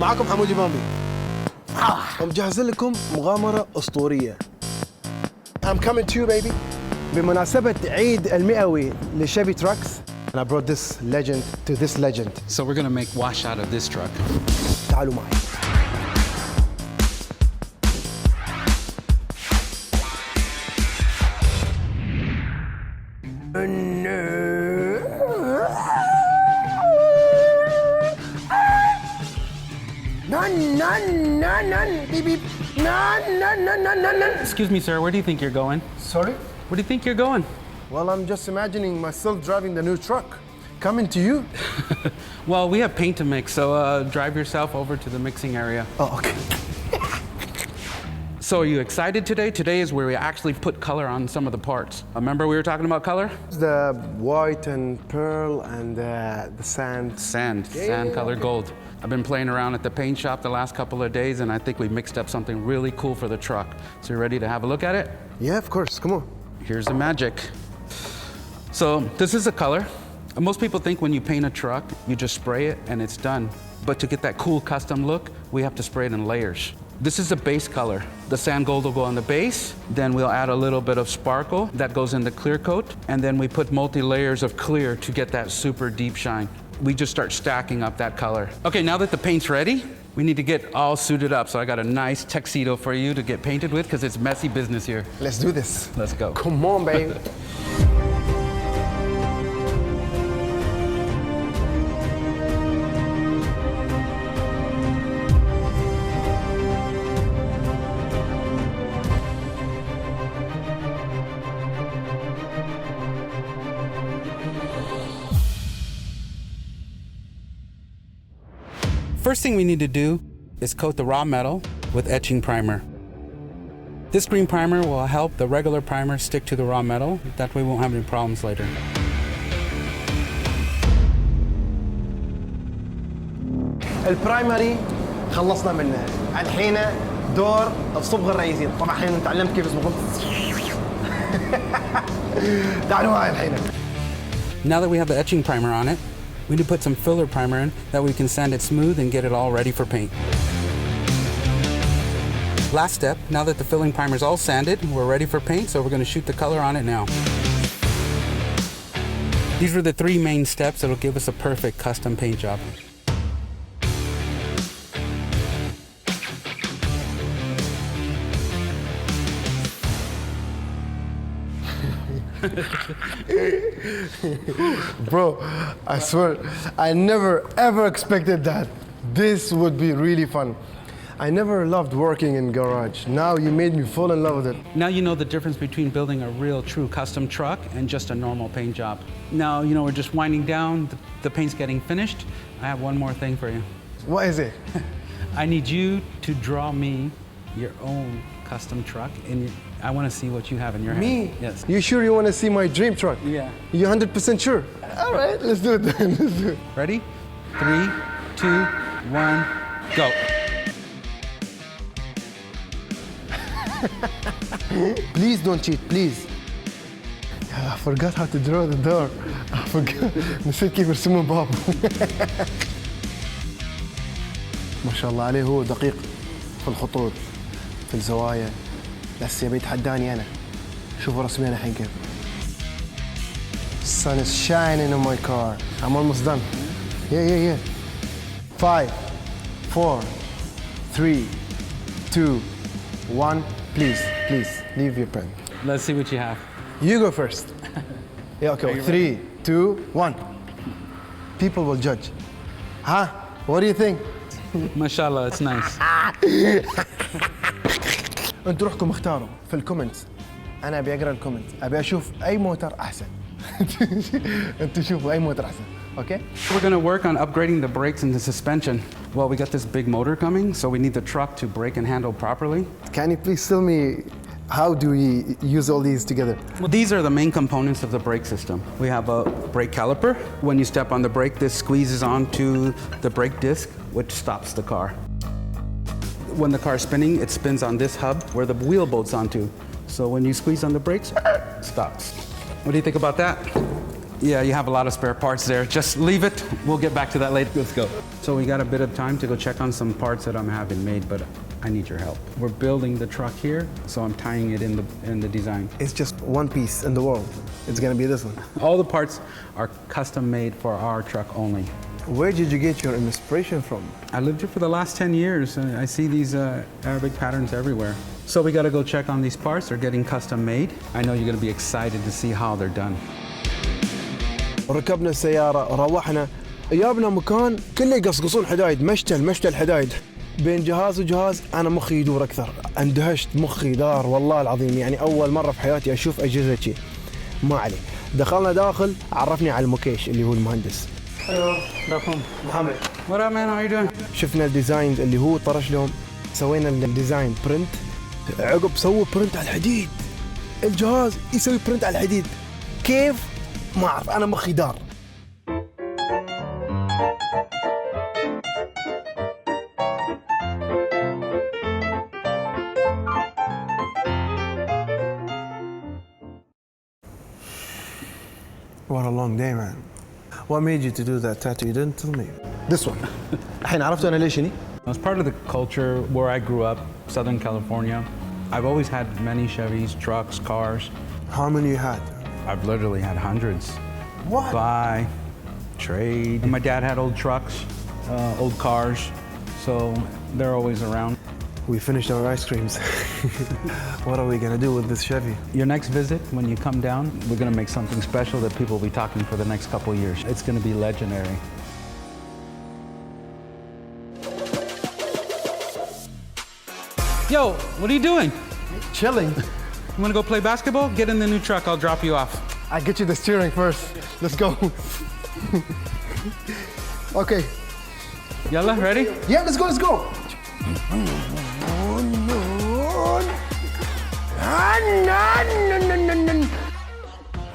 معكم حمودي بامبي. مجهز لكم مغامرة أسطورية. I'm coming to you baby. بمناسبة عيد المئوي لشيفي تراكس. And I brought this legend to this legend. So we're gonna make wash out of this truck. تعالوا معي. Excuse me, sir, where do you think you're going? Sorry? Where do you think you're going? Well, I'm just imagining myself driving the new truck. Coming to you? Well, we have paint to mix, so drive yourself over to the mixing area. Oh, okay. So are you excited today? Today is where we actually put color on some of the parts. Remember we were talking about color? The white and pearl and the sand. Sand color gold. I've been playing around at the paint shop the last couple of days, and I think we mixed up something really cool for the truck. So you ready to have a look at it? Yeah, of course, come on. Here's the magic. So this is the color. Most people think when you paint a truck, you just spray it and it's done. But to get that cool custom look, we have to spray it in layers. This is the base color. The sand gold will go on the base, then we'll add a little bit of sparkle that goes in the clear coat, and then we put multi-layers of clear to get that super deep shine. We just start stacking up that color. Okay, now that the paint's ready, we need to get all suited up. So I got a nice tuxedo for you to get painted with because it's messy business here. Let's do this. Let's go. Come on, babe. First thing we need to do is coat the raw metal with etching primer. This green primer will help the regular primer stick to the raw metal. That way we won't have any problems later. البرايمري خلصنا منه. الحين دور الصبغة الرئيسية. طبعا الحين تعلمت كيف يصبغون. تعالوا معي الحين. Now that we have the etching primer on it, we need to put some filler primer in that we can sand it smooth and get it all ready for paint. Last step, now that the filling primer is all sanded, we're ready for paint, so we're going to shoot the color on it now. These were the three main steps that'll give us a perfect custom paint job. Bro, I swear, I never ever expected that. This would be really fun. I never loved working in garage. Now you made me fall in love with it. Now you know the difference between building a real true custom truck and just a normal paint job. Now, you know, we're just winding down, the paint's getting finished. I have one more thing for you. What is it? I need you to draw me your own custom truck, and I want to see what you have in your hand. Me? Yes. You sure you want to see my dream truck? Yeah. You 100% sure? All right, let's do it then. Let's do it. Ready? 3, 2, 1, go. Please don't cheat, please. I forgot how to draw the door. I forgot. نسيت كيف يرسمون باب. ما شاء الله عليه، هو دقيق في الخطوط في الزوايا. بس يبي يتحداني أنا. شوفوا رسمي أنا الحين كيف. Sun is shining on my car. I'm almost done. Yeah. 5, 4, 3, 2, 1. Please, leave your pen. Let's see what you have. You go first. Yeah, okay. 3, 2, 1. People will judge. Huh? What do you think? Mashallah, it's nice. انتوا روحكم اختاروا في الكومنتس. انا ابي اقرا الكومنت، ابي اشوف اي موتر احسن. انتوا شوفوا اي موتر احسن. Okay? We're going to work on upgrading the brakes and the suspension. Well, we got this big motor coming, so we need the truck to brake and handle properly. Can you please tell me how do we use all these together? Well, these are the main components of the brake system. We have a brake caliper. When you step on the brake, this squeezes onto the brake disc, which stops the car. When the car is spinning, it spins on this hub where the wheel bolts onto. So when you squeeze on the brakes, it stops. What do you think about that? Yeah, you have a lot of spare parts there. Just leave it. We'll get back to that later. Let's go. So we got a bit of time to go check on some parts that I'm having made, but I need your help. We're building the truck here, so I'm tying it in the design. It's just one piece in the world. It's gonna be this one. All the parts are custom made for our truck only. Where did you get your inspiration from? I lived here for the last 10 years. And I see these Arabic patterns everywhere. So we gotta go check on these parts. They're getting custom made. I know you're gonna be excited to see how they're done. ركبنا السيارة روحنا جابنا مكان كله يقصقصون حدايد مشتل حدايد بين جهاز وجهاز أنا مخي يدور أكثر اندهشت مخي دار والله العظيم يعني أول مرة في حياتي أشوف أجهزة شي ما عليه دخلنا داخل عرفني على المكيش اللي هو المهندس Hello, محمد What up, man? How you doing? شفنا الديزاين اللي هو طرش لهم سوينا الديزاين برنت عقب سووا برنت على الحديد الجهاز يسوي برنت على الحديد كيف ما أعرف أنا مخي دار What a long day, man. What made you to do that tattoo? You didn't tell me. This one. الحين عرفت أنا ليش هني؟ As part of the culture where I grew up, Southern California, I've always had many Chevys, trucks, cars. How many you had? I've literally had hundreds. What? Buy, trade. And my dad had old trucks, old cars, so they're always around. We finished our ice creams. What are we gonna do with this Chevy? Your next visit, when you come down, we're gonna make something special that people will be talking for the next couple of years. It's gonna be legendary. Yo, what are you doing? Chilling. You wanna go play basketball? Get in the new truck, I'll drop you off. I get you the steering first. Let's go. Okay. Yalla, ready? Yeah, let's go.